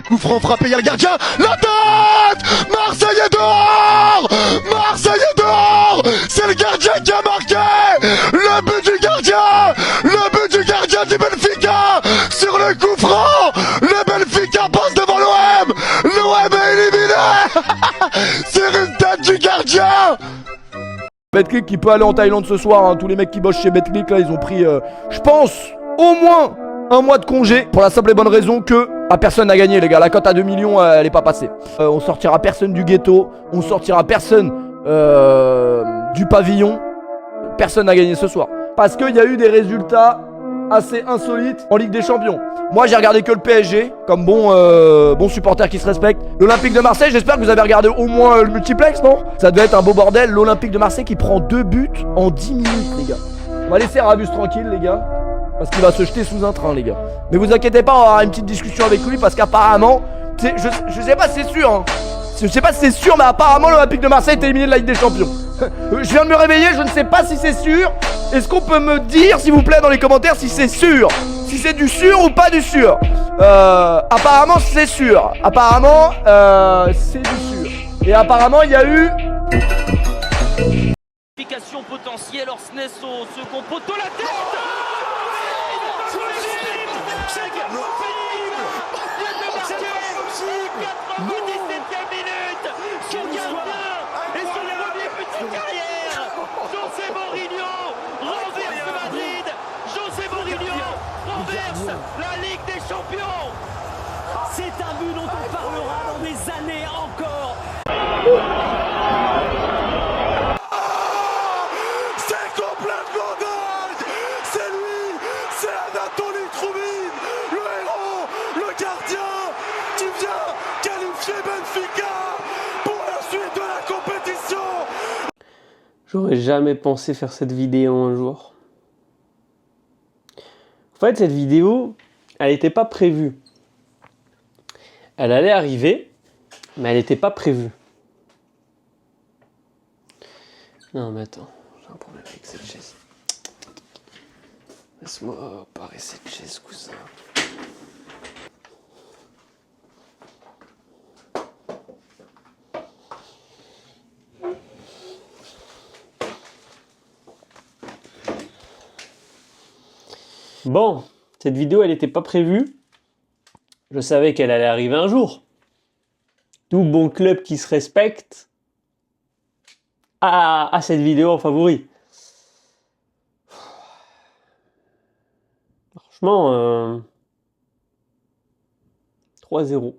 Coup franc frappé, il y a le gardien, la tête. Marseille est dehors. Marseille est dehors. C'est le gardien qui a marqué. Le but du gardien. Le but du gardien du Benfica. Sur le coup franc, le Benfica passe devant l'OM. L'OM est éliminé. Sur une tête du gardien. Betclic qui peut aller en Thaïlande ce soir, hein. Tous les mecs qui bossent chez Betclic là, ils ont pris, je pense, au moins un mois de congé. Pour la simple et bonne raison que personne n'a gagné les gars. La cote à 2 millions elle est pas passée. On sortira personne du ghetto. On sortira personne du pavillon. Personne n'a gagné ce soir. Parce qu'il y a eu des résultats assez insolites en Ligue des Champions. Moi j'ai regardé que le PSG, comme bon supporter qui se respecte. L'Olympique de Marseille, j'espère que vous avez regardé au moins le multiplex, non? Ça devait être un beau bordel. L'Olympique de Marseille qui prend 2 buts en 10 minutes les gars. On va laisser Rabus tranquille les gars, parce qu'il va se jeter sous un train les gars. Mais vous inquiétez pas, on va avoir une petite discussion avec lui, parce qu'apparemment, je sais pas si c'est sûr hein. Je sais pas si c'est sûr, mais apparemment l'Olympique de Marseille est éliminé de la Ligue des Champions. Je viens de me réveiller, je ne sais pas si c'est sûr. Est-ce qu'on peut me dire s'il vous plaît dans les commentaires si c'est sûr? Si c'est du sûr ou pas du sûr? Apparemment c'est sûr. Apparemment c'est du sûr. Et apparemment il y a eu... potentielle, Orsnes au second poteau, la tête. José Mourinho renverse Madrid. José Mourinho renverse la Ligue des Champions. C'est un but dont on parlera dans des années encore. C'est complètement dingue. C'est lui, c'est Anatoly Troubine, le héros, le gardien qui vient qualifier Benfica pour la suite de la compétition. J'aurais jamais pensé faire cette vidéo un jour. En fait, cette vidéo, elle n'était pas prévue. Elle allait arriver, mais elle n'était pas prévue. Non, mais attends, j'ai un problème avec cette chaise. Laisse-moi parer cette chaise, cousin. Bon, cette vidéo, elle n'était pas prévue. Je savais qu'elle allait arriver un jour. Tout bon club qui se respecte a cette vidéo en favori. Franchement, 3-0.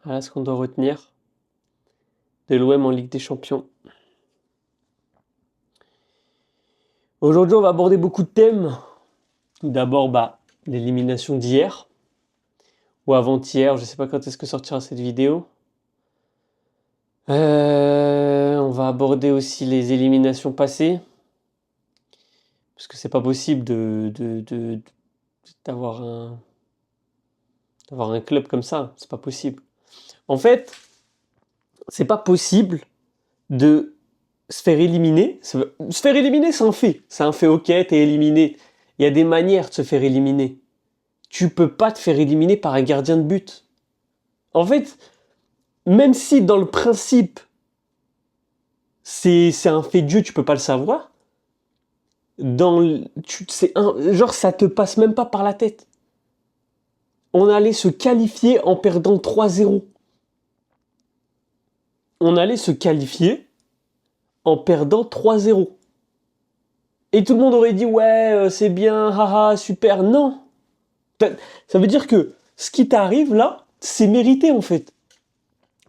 Voilà ce qu'on doit retenir de l'OM en Ligue des Champions. Aujourd'hui, on va aborder beaucoup de thèmes. Tout d'abord, l'élimination d'hier. Ou avant-hier, je ne sais pas quand est-ce que sortira cette vidéo. On va aborder aussi les éliminations passées. Parce que c'est pas possible d'avoir un club comme ça. C'est pas possible. En fait, c'est pas possible de se faire éliminer. Se faire éliminer, c'est un fait. C'est un fait, ok, t'es éliminé. Il y a des manières de se faire éliminer. Tu peux pas te faire éliminer par un gardien de but. En fait, même si dans le principe, c'est un fait de jeu, tu peux pas le savoir. Genre, ça te passe même pas par la tête. On allait se qualifier en perdant 3-0. On allait se qualifier en perdant 3-0. Et tout le monde aurait dit, ouais, c'est bien, haha, super. Non. Ça veut dire que ce qui t'arrive là, c'est mérité en fait.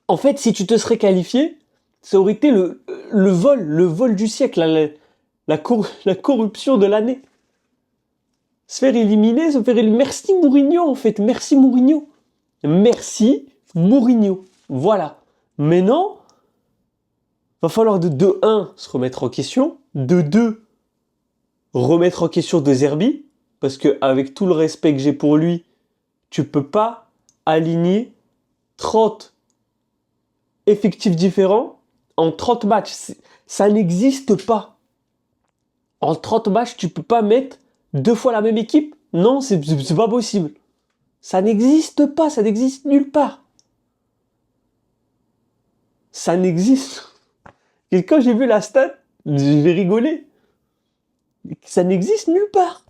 En fait, si tu te serais qualifié, ça aurait été le vol du siècle, la corruption de l'année. Se faire éliminer, merci Mourinho en fait, merci Mourinho. Merci Mourinho. Voilà. Mais non, va falloir de 1 se remettre en question, de 2 remettre en question De Zerbi. Parce qu'avec tout le respect que j'ai pour lui, tu peux pas aligner 30 effectifs différents en 30 matchs. Ça n'existe pas. En 30 matchs, tu peux pas mettre 2 fois la même équipe. Non, c'est pas possible. Ça n'existe pas, ça n'existe nulle part. Ça n'existe. Et quand j'ai vu la stat, j'ai rigolé. Ça n'existe nulle part.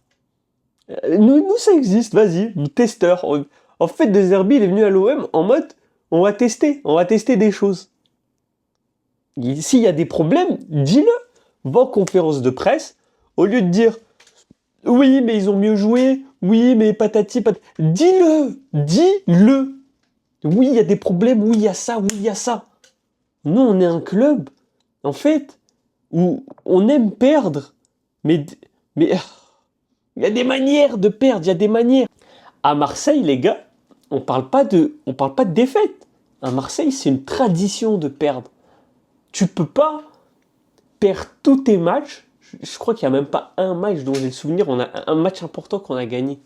Nous, ça existe, vas-y, testeur. En fait, De Zerbi, il est venu à l'OM en mode, on va tester des choses. S'il y a des problèmes, dis-le. Va en conférence de presse, au lieu de dire, oui, mais ils ont mieux joué, oui, mais patati, patati. Dis-le. Oui, il y a des problèmes, oui, il y a ça, oui, il y a ça. Nous, on est un club, en fait, où on aime perdre, mais il y a des manières de perdre, il y a des manières. À Marseille, les gars, on parle pas de défaite. À Marseille, c'est une tradition de perdre. Tu peux pas perdre tous tes matchs. Je crois qu'il n'y a même pas un match dont j'ai le souvenir. On a un match important qu'on a gagné.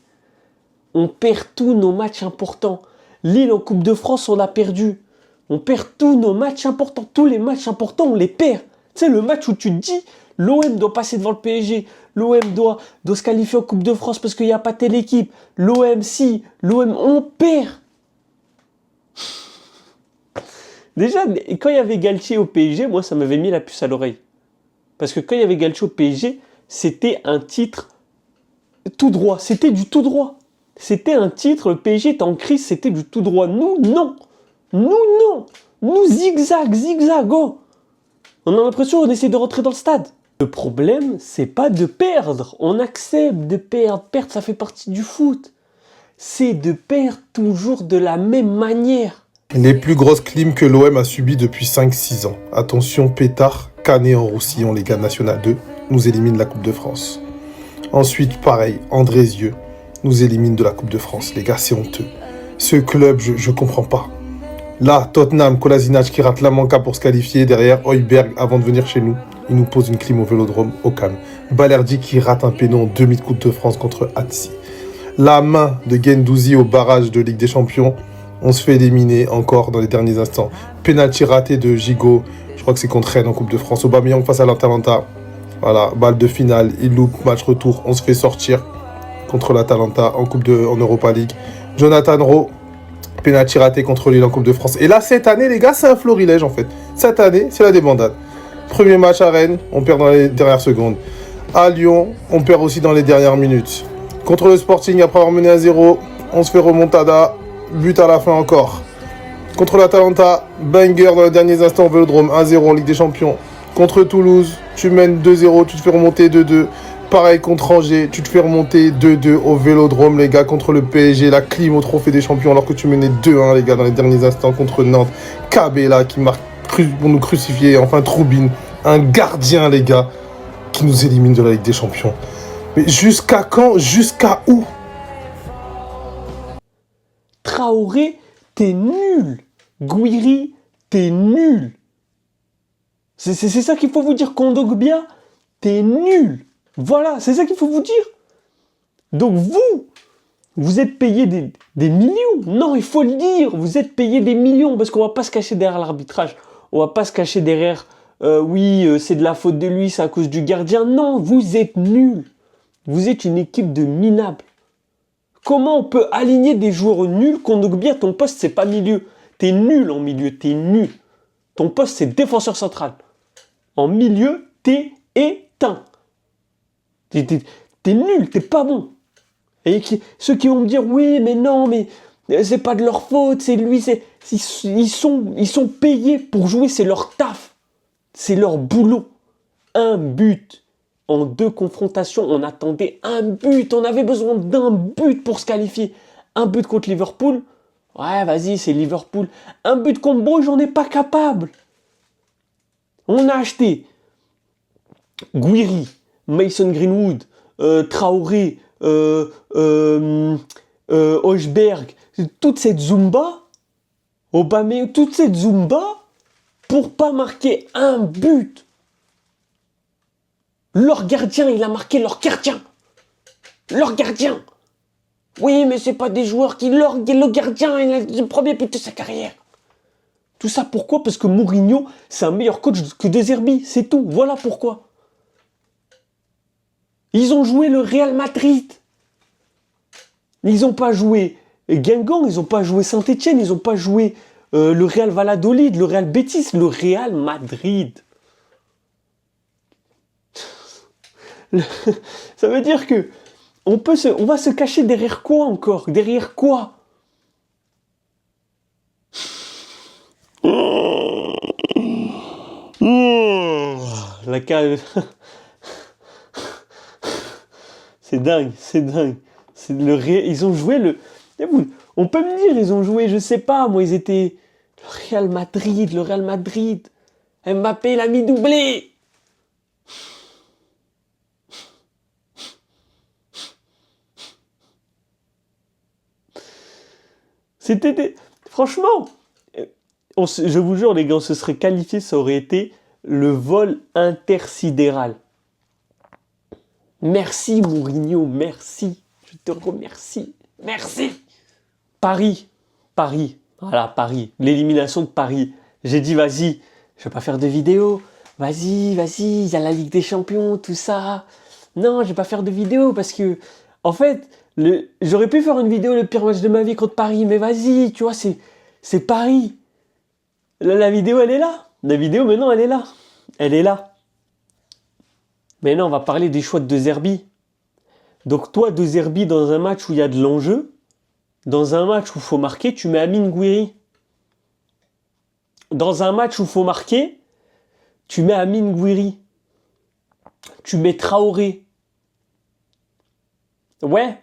On perd tous nos matchs importants. Lille en Coupe de France, on a perdu. On perd tous nos matchs importants. Tous les matchs importants, on les perd. Tu sais, le match où tu te dis, l'OM doit passer devant le PSG. L'OM doit se qualifier en Coupe de France parce qu'il n'y a pas telle équipe. L'OM, si. L'OM, on perd. Déjà, quand il y avait Galtier au PSG, moi, ça m'avait mis la puce à l'oreille. Parce que quand il y avait Galtier au PSG, c'était un titre tout droit. C'était du tout droit. C'était un titre, le PSG était en crise, c'était du tout droit. Nous, non. Nous, zigzag, oh. On a l'impression qu'on essaie de rentrer dans le stade. Le problème, c'est pas de perdre. On accepte de perdre. Perdre, ça fait partie du foot. C'est de perdre toujours de la même manière. Les plus grosses clims que l'OM a subies depuis 5-6 ans. Attention, pétard, Canet en Roussillon, les gars National 2, nous élimine de la Coupe de France. Ensuite, pareil, Andrézieux nous élimine de la Coupe de France. Les gars, c'est honteux. Ce club, je comprends pas. Là, Tottenham, Kolasinac qui rate la manca pour se qualifier. Derrière, Højbjerg, avant de venir chez nous, il nous pose une clim au Vélodrome, au calme. Balerdi qui rate un péno en demi de Coupe de France contre Annecy. La main de Guendouzi au barrage de Ligue des Champions. On se fait éliminer encore dans les derniers instants. Penalty raté de Gigot. Je crois que c'est contre Rennes en Coupe de France. Aubameyang face à l'Atalanta. Voilà, balle de finale. Il loupe, match retour. On se fait sortir contre l'Atalanta en Europa League. Jonathan Rowe. Penalty raté contre Lille en Coupe de France. Et là, cette année, les gars, c'est un florilège en fait. Cette année, c'est la débandade. Premier match à Rennes, on perd dans les dernières secondes. À Lyon, on perd aussi dans les dernières minutes. Contre le Sporting, après avoir mené à 0, on se fait remontada. But à la fin encore. Contre l'Atalanta, banger dans les derniers instants au Vélodrome, 1-0 en Ligue des Champions. Contre Toulouse, tu mènes 2-0, tu te fais remonter 2-2. Pareil contre Angers, tu te fais remonter 2-2 au Vélodrome, les gars, contre le PSG, la clim au Trophée des Champions, alors que tu menais 2-1, les gars, dans les derniers instants contre Nantes. Cabella qui marque pour nous crucifier, enfin Troubine, un gardien, les gars, qui nous élimine de la Ligue des Champions. Mais jusqu'à quand? Jusqu'à où? Traoré, t'es nul. Gouiri, t'es nul. C'est ça qu'il faut vous dire. Kondogbia, t'es nul. Voilà, c'est ça qu'il faut vous dire. Donc vous êtes payé des millions. Non, il faut le dire. Vous êtes payé des millions parce qu'on va pas se cacher derrière l'arbitrage. On va pas se cacher derrière, c'est de la faute de lui, c'est à cause du gardien. Non, vous êtes nuls. Vous êtes une équipe de minables. Comment on peut aligner des joueurs nuls? Kondogbia, ton poste, c'est pas milieu. T'es nul en milieu, t'es nul. Ton poste, c'est défenseur central. En milieu, t'es éteint. T'es nul, t'es pas bon. Et ceux qui vont me dire, oui, mais non, mais c'est pas de leur faute, c'est lui, ils sont payés pour jouer, c'est leur taf. C'est leur boulot. Un but. En 2 confrontations, on attendait un but. On avait besoin d'un but pour se qualifier. Un but contre Liverpool. Ouais, vas-y, c'est Liverpool. Un but contre Bruges, on n'est pas capable. On a acheté Gouiri, Mason Greenwood, Traoré, Højbjerg, toute cette Zumba, Aubameyang, toute cette Zumba pour pas marquer un but. Leur gardien, il a marqué leur gardien. Leur gardien. Oui, mais c'est pas des joueurs qui... Le gardien, il a le premier but de sa carrière. Tout ça pourquoi? Parce que Mourinho, c'est un meilleur coach que De Zerbi, c'est tout. Voilà pourquoi. Ils ont joué le Real Madrid. Ils n'ont pas joué Et Guingamp, ils n'ont pas joué Saint-Etienne, ils n'ont pas joué le Real Valladolid, le Real Betis, le Real Madrid. Ça veut dire que on va se cacher derrière quoi encore? Derrière quoi? La cave. C'est dingue, c'est dingue. Ils ont joué le. On peut me dire, ils ont joué, je sais pas, moi, ils étaient. Le Real Madrid, le Real Madrid. Mbappé, il a mis doublé. Franchement, je vous jure, les gars, on se serait qualifié, ça aurait été le vol intersidéral. Merci, Mourinho, merci. Je te remercie. Merci. Paris. Voilà, Paris. L'élimination de Paris. J'ai dit, vas-y, je vais pas faire de vidéo. Vas-y, il y a la Ligue des Champions, tout ça. Non, je vais pas faire de vidéo parce que, en fait, j'aurais pu faire une vidéo, le pire match de ma vie contre Paris, mais vas-y, tu vois, c'est Paris. La vidéo, elle est là. La vidéo, maintenant, elle est là. Elle est là. Maintenant, on va parler des choix de De Zerbi. Donc, toi, De Zerbi, dans un match où il y a de l'enjeu, dans un match où il faut marquer, tu mets Amine Gouiri. Dans un match où il faut marquer, tu mets Amine Gouiri. Tu mets Traoré. Ouais.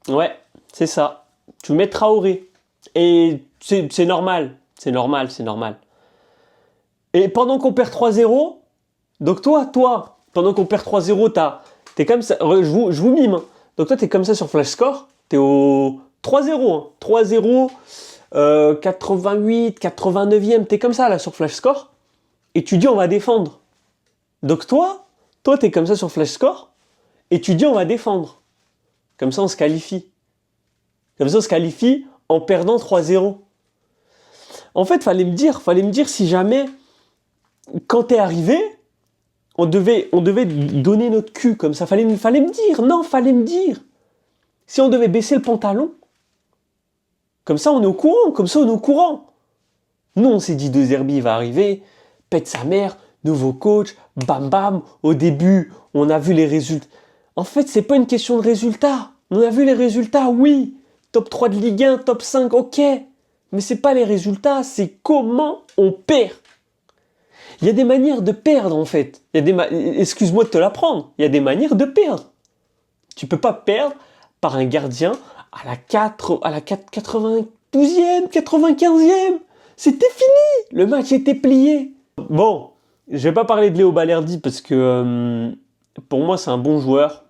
Ouais, c'est ça. Tu mets Traoré. Et c'est normal. C'est normal. Et pendant qu'on perd 3-0, donc toi, pendant qu'on perd 3-0, t'es comme ça, je vous mime. Hein. Donc toi, t'es comme ça sur Flash Score, t'es au 3-0. Hein. 3-0, 88, 89e, t'es comme ça là sur Flash Score. Et tu dis on va défendre. Donc toi, t'es comme ça sur Flash Score, et tu dis on va défendre. Comme ça, on se qualifie. Comme ça, on se qualifie en perdant 3-0. En fait, fallait me dire si jamais, quand t'es arrivé, on devait donner notre cul comme ça. Fallait me dire. Si on devait baisser le pantalon, comme ça, on est au courant. Nous, on s'est dit, De Zerbi va arriver, pète sa mère, nouveau coach, bam bam. Au début, on a vu les résultats. En fait, c'est pas une question de résultats. On a vu les résultats, oui. Top 3 de Ligue 1, top 5, ok. Mais c'est pas les résultats, c'est comment on perd. Il y a des manières de perdre, en fait. Excuse-moi de te l'apprendre. Il y a des manières de perdre. Tu peux pas perdre par un gardien à la 92e, 95e. C'était fini. Le match était plié. Bon, je vais pas parler de Léo Balerdi parce que pour moi, c'est un bon joueur.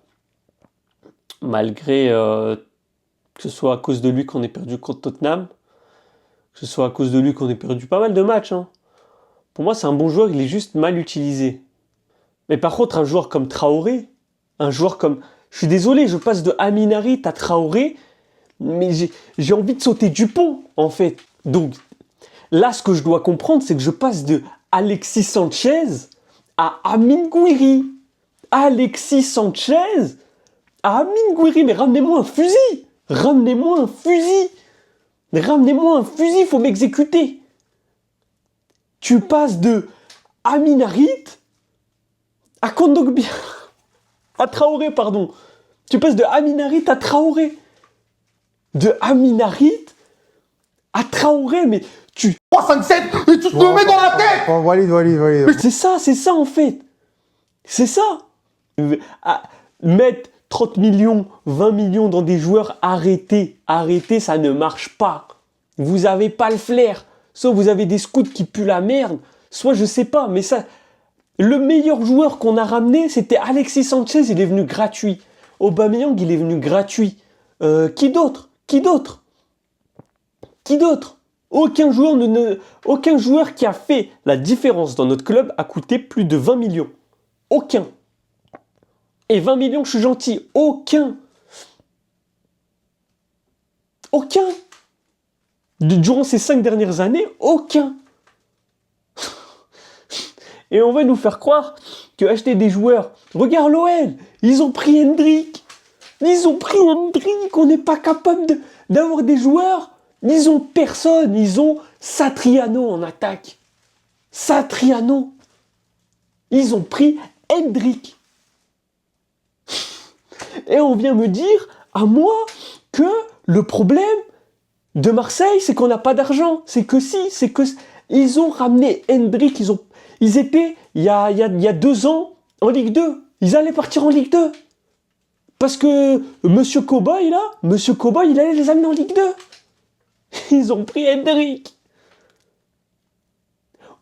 Malgré que ce soit à cause de lui qu'on ait perdu contre Tottenham, que ce soit à cause de lui qu'on ait perdu pas mal de matchs. Hein. Pour moi, c'est un bon joueur, il est juste mal utilisé. Mais par contre, un joueur comme Traoré, je suis désolé, je passe de Amin Harit à Traoré, mais j'ai envie de sauter du pont, en fait. Donc, là, ce que je dois comprendre, c'est que je passe de Alexis Sanchez à Amine Gouiri. Alexis Sanchez à Amine Gouiri, mais ramenez-moi un fusil. Ramenez-moi un fusil, faut m'exécuter. Tu passes de Amin Harit à Kondogbia. À Traoré, pardon. Tu passes de Amin Harit à Traoré. De Amin Harit à Traoré, mais tu... 3, 5, 7, et tu te le mets dans la tête. Bon, valide. Mais c'est ça en fait. C'est ça. Mettre 30 millions, 20 millions dans des joueurs, arrêtez, ça ne marche pas. Vous avez pas le flair. Soit vous avez des scouts qui puent la merde, soit je sais pas, mais ça... Le meilleur joueur qu'on a ramené, c'était Alexis Sanchez, il est venu gratuit. Aubameyang, il est venu gratuit. Qui d'autre Aucun joueur qui a fait la différence dans notre club a coûté plus de 20 millions. Aucun. Et 20 millions, je suis gentil. Aucun. Durant ces 5 dernières années, aucun. Et on va nous faire croire que acheter des joueurs... Regarde l'OL, ils ont pris Hendrick. Ils ont pris Hendrick, on n'est pas capable d'avoir des joueurs. Ils ont personne, ils ont Satriano en attaque. Satriano. Ils ont pris Hendrick. Et on vient me dire, à moi, que le problème de Marseille, c'est qu'on n'a pas d'argent. C'est que si, c'est que... Ils ont ramené Hendrick, ils étaient, il y a 2 ans, en Ligue 2. Ils allaient partir en Ligue 2. Parce que Monsieur Cowboy, il allait les amener en Ligue 2. Ils ont pris Hendrick.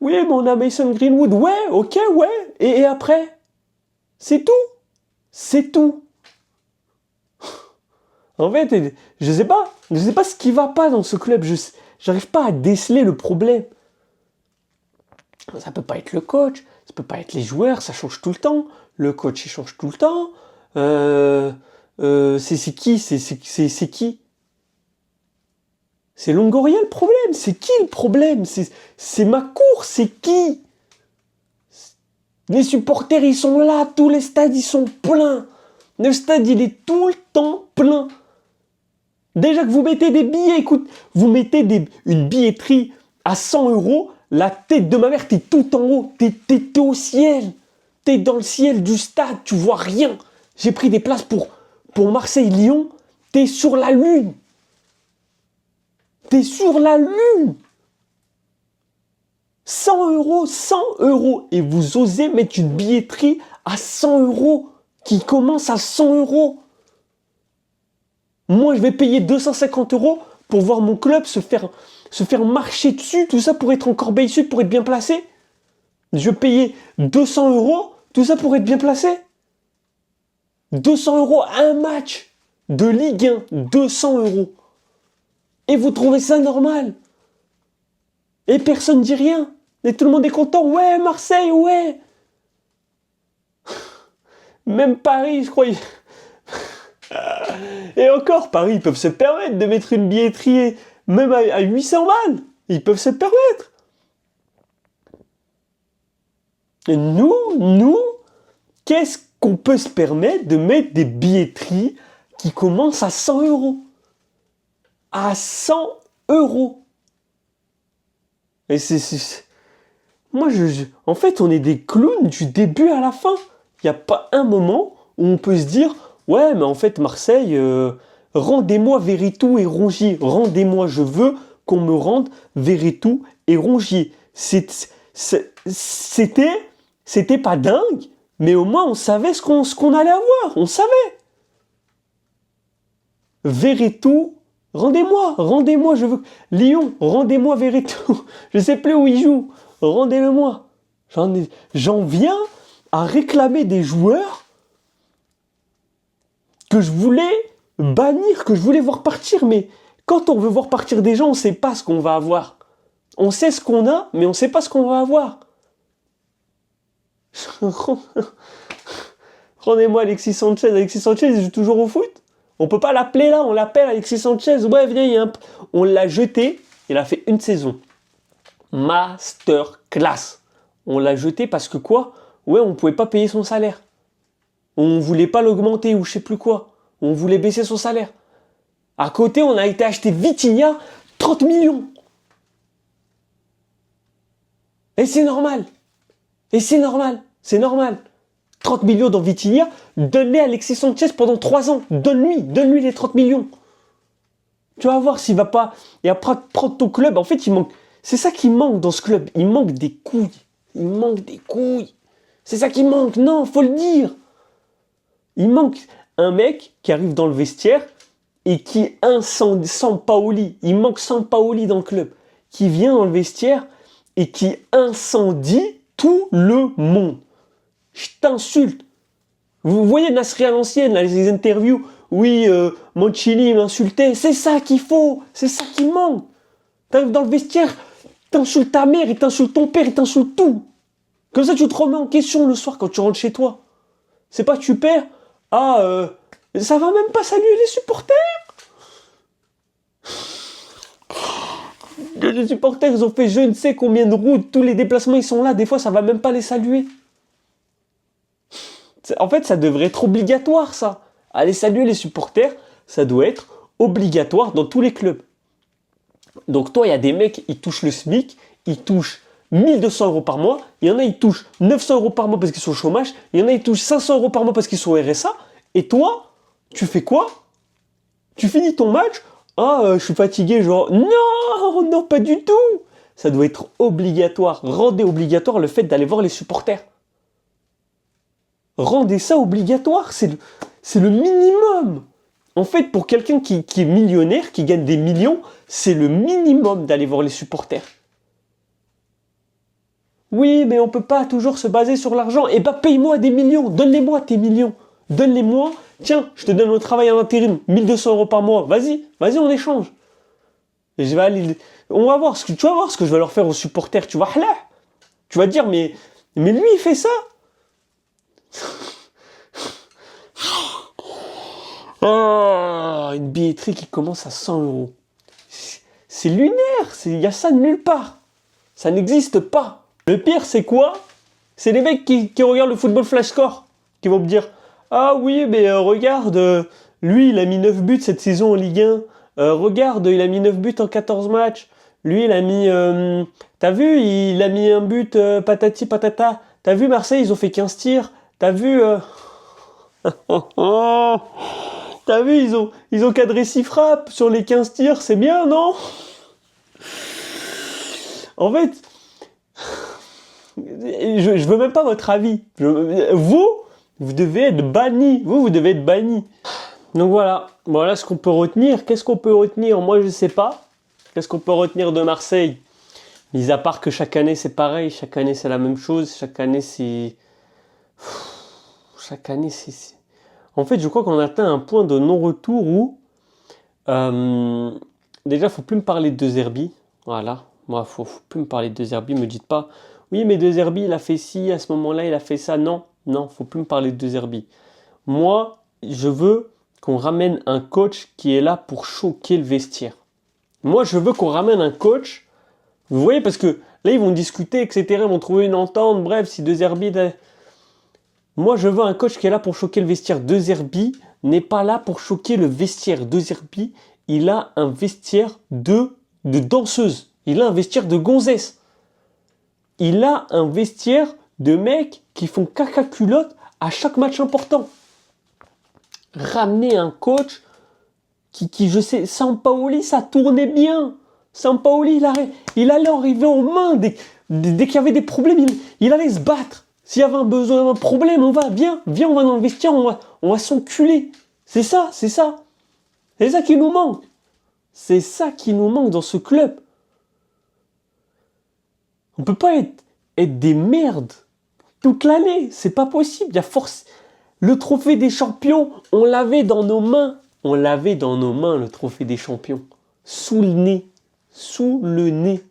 Oui, mais on a Mason Greenwood. Ouais, ok, ouais. Et après? C'est tout. C'est tout. En fait, je sais pas ce qui va pas dans ce club. J'arrive pas à déceler le problème. Ça peut pas être le coach, ça peut pas être les joueurs, ça change tout le temps. Le coach, il change tout le temps. C'est qui? C'est qui? C'est Longoria le problème. C'est qui le problème? C'est ma course, c'est qui? Les supporters, ils sont là, tous les stades, ils sont pleins. Le stade, il est tout le temps plein. Déjà que vous mettez des billets, écoute, vous mettez une billetterie à 100 €, la tête de ma mère, t'es tout en haut, t'es au ciel. T'es dans le ciel du stade, tu vois rien. J'ai pris des places pour Marseille-Lyon, t'es sur la lune. T'es sur la lune. 100 €, 100 €. Et vous osez mettre une billetterie à 100 € qui commence à 100 €. Moi, je vais payer 250 € pour voir mon club se faire marcher dessus, tout ça pour être en Corbeil Sud, pour être bien placé. Je vais payer 200 €, tout ça pour être bien placé. 200 € un match de Ligue 1, 200 €. Et vous trouvez ça normal? Et personne ne dit rien. Et tout le monde est content. Ouais, Marseille, ouais. Même Paris, je crois. Et encore, Paris, ils peuvent se permettre de mettre une billetterie même à 800 balles. Ils peuvent se permettre. Et nous, qu'est-ce qu'on peut se permettre de mettre des billetteries qui commencent à 100 €? À 100 €. Et moi, en fait, on est des clowns du début à la fin. Il n'y a pas un moment où on peut se dire « Ouais, mais en fait, Marseille, rendez-moi Verretou et Rongier. Rendez-moi, je veux qu'on me rende Verretou et Rongier. » C'était pas dingue, mais au moins, on savait ce qu'on allait avoir. On savait. Verretou, rendez-moi, je veux... Lyon, rendez-moi Verretou. Je sais plus où il joue. Rendez-le-moi. J'en viens à réclamer des joueurs que je voulais bannir, que je voulais voir partir. Mais quand on veut voir partir des gens, on ne sait pas ce qu'on va avoir. On sait ce qu'on a, mais on ne sait pas ce qu'on va avoir. Rendez-moi Alexis Sanchez. Alexis Sanchez, il joue toujours au foot. On peut pas l'appeler là, on l'appelle Alexis Sanchez. Ouais, viens, on l'a jeté. Il a fait une saison. Masterclass. On l'a jeté parce que quoi? Ouais, on pouvait pas payer son salaire. On voulait pas l'augmenter ou je sais plus quoi. On voulait baisser son salaire. À côté, on a été acheter Vitinha 30 millions. Et c'est normal. C'est normal. 30 millions dans Vitinha, donne-les à Alexis Sanchez pendant 3 ans. Donne-lui les 30 millions. Tu vas voir s'il va pas... Et après, prendre ton club, en fait, il manque... C'est ça qui manque dans ce club. Il manque des couilles. C'est ça qui manque. Non, faut le dire. Il manque un mec qui arrive dans le vestiaire et qui incendie Sampaoli. Il manque Sampaoli dans le club. Qui vient dans le vestiaire et qui incendie tout le monde. Je t'insulte. Vous voyez Nasri à l'ancienne, là, les interviews. Oui, Mancini m'insultait. C'est ça qu'il faut. C'est ça qui manque. T'arrives dans le vestiaire, t'insultes ta mère, il t'insulte ton père, il t'insulte tout. Comme ça, tu te remets en question le soir quand tu rentres chez toi. C'est pas que tu perds. Ça va même pas saluer les supporters. Les supporters, ils ont fait je ne sais combien de routes, tous les déplacements, ils sont là. Des fois, ça va même pas les saluer. En fait, ça devrait être obligatoire, ça. Aller saluer les supporters, ça doit être obligatoire dans tous les clubs. Donc toi, il y a des mecs, ils touchent le SMIC, ils touchent 1200 euros par mois, il y en a, ils touchent 900 euros par mois parce qu'ils sont au chômage, il y en a, ils touchent 500 euros par mois parce qu'ils sont au RSA, et toi, tu fais quoi? Tu finis ton match? Ah, je suis fatigué, genre, non, non, pas du tout. Ça doit être obligatoire, rendez obligatoire le fait d'aller voir les supporters. Rendez ça obligatoire, c'est le minimum. En fait, pour quelqu'un qui est millionnaire, qui gagne des millions, c'est le minimum d'aller voir les supporters. Oui, mais on peut pas toujours se baser sur l'argent. Eh ben, paye-moi des millions, donne-les-moi tes millions. Donne-les-moi, tiens, je te donne le travail en intérim, 1200 euros par mois. Vas-y, on échange. Et je vais aller... tu vas voir ce que je vais leur faire aux supporters. Tu vas dire, mais lui, il fait ça. Oh, une billetterie qui commence à 100 euros. C'est lunaire, il y a ça nulle part. Ça n'existe pas. Le pire, c'est quoi? C'est les mecs qui regardent le football flash score, qui vont me dire, ah oui, mais regarde, lui, il a mis 9 buts cette saison en Ligue 1. Regarde, il a mis 9 buts en 14 matchs. Lui, il a mis... t'as vu, il a mis un but patati patata. T'as vu, Marseille, ils ont fait 15 tirs. T'as vu... T'as vu, ils ont cadré 6 frappes sur les 15 tirs. C'est bien, non? En fait... Je veux même pas votre avis. Vous devez être banni. Vous devez être banni. Donc voilà ce qu'on peut retenir. Qu'est-ce qu'on peut retenir? Moi, je sais pas. Qu'est-ce qu'on peut retenir de Marseille? Mis à part que chaque année, c'est pareil. Chaque année, c'est la même chose. Chaque année, c'est... En fait, je crois qu'on a atteint un point de non-retour où... déjà, faut plus me parler de De Zerbi. Voilà. Moi, faut plus me parler de De Zerbi. Me dites pas... Oui, mais De Zerbi, il a fait ci, à ce moment-là, il a fait ça. Non, faut plus me parler de De Zerbi. Moi, je veux qu'on ramène un coach qui est là pour choquer le vestiaire. Moi, je veux qu'on ramène un coach, vous voyez, parce que là, ils vont discuter, etc., ils vont trouver une entente, bref, si De Zerbi... Moi, je veux un coach qui est là pour choquer le vestiaire. De Zerbi n'est pas là pour choquer le vestiaire. De Zerbi, il a un vestiaire de danseuse. Il a un vestiaire de gonzesse. Il a un vestiaire de mecs qui font caca culotte à chaque match important. Ramener un coach qui je sais, Sampaoli, ça tournait bien. Sampaoli, il allait arriver aux mains dès qu'il y avait des problèmes, il allait se battre. S'il y avait un besoin, un problème, viens, on va dans le vestiaire, on va s'enculer. C'est ça. C'est ça qui nous manque. C'est ça qui nous manque dans ce club. On peut pas être des merdes toute l'année, c'est pas possible. Il y a force. Le trophée des champions, on l'avait dans nos mains. Le trophée des champions. Sous le nez. Sous le nez.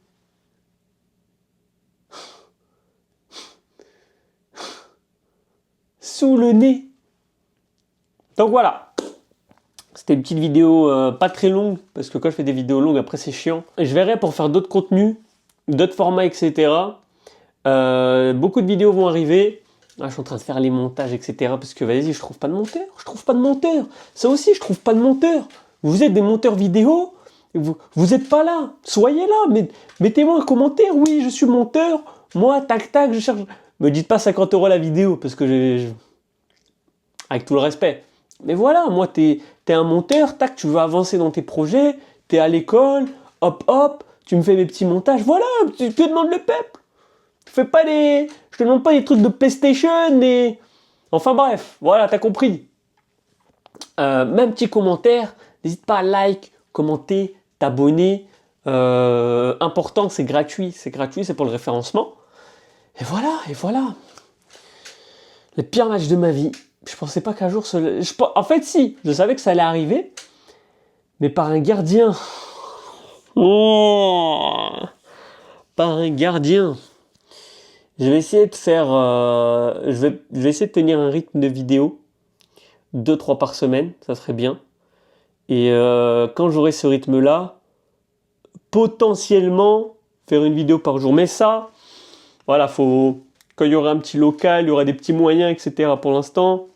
Sous le nez. Donc voilà. C'était une petite vidéo pas très longue, parce que quand je fais des vidéos longues, après c'est chiant. Je verrai pour faire d'autres contenus, d'autres formats, etc. Beaucoup de vidéos vont arriver. Là, je suis en train de faire les montages, etc. Parce que vas-y, je trouve pas de monteur. Ça aussi, je trouve pas de monteur. Vous êtes des monteurs vidéo, vous êtes pas là. Soyez là, mais mettez-moi un commentaire. Oui, je suis monteur. Moi, tac, je cherche. Me dites pas 50 € la vidéo, parce que avec tout le respect. Mais voilà, moi, t'es un monteur, tac, tu veux avancer dans tes projets, t'es à l'école, hop, tu me fais mes petits montages, voilà, tu te demandes le peuple. Je te demande pas des trucs de PlayStation, enfin bref, voilà, t'as compris. Même petit commentaire, n'hésite pas à like, commenter, t'abonner. Important, c'est gratuit, c'est pour le référencement. Et voilà. Le pire match de ma vie. Je pensais pas qu'un jour... En fait, si, je savais que ça allait arriver, mais par un gardien. Par un gardien. Je vais essayer de faire... je vais essayer de tenir un rythme de vidéo 2-3 par semaine, ça serait bien. Et quand j'aurai ce rythme-là, potentiellement faire une vidéo par jour. Mais ça, voilà, quand il y aura un petit local, il y aura des petits moyens, etc. Pour l'instant,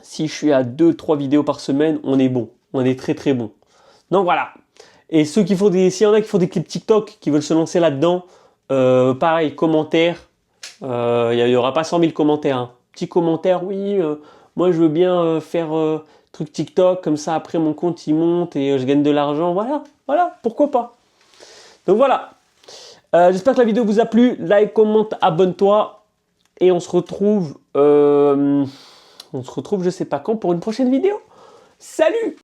Si je suis à 2-3 vidéos par semaine, on est bon. On est très très bon. Donc voilà. Et ceux qui font s'il y en a qui font des clips TikTok, qui veulent se lancer là-dedans, pareil, commentaires. Il n'y aura pas 100 000 commentaires. Hein. Petit commentaire, oui, moi je veux bien faire truc TikTok, comme ça après mon compte il monte et je gagne de l'argent. Voilà, pourquoi pas. Donc voilà. J'espère que la vidéo vous a plu. Like, commente, abonne-toi. Et on se retrouve je sais pas quand pour une prochaine vidéo. Salut!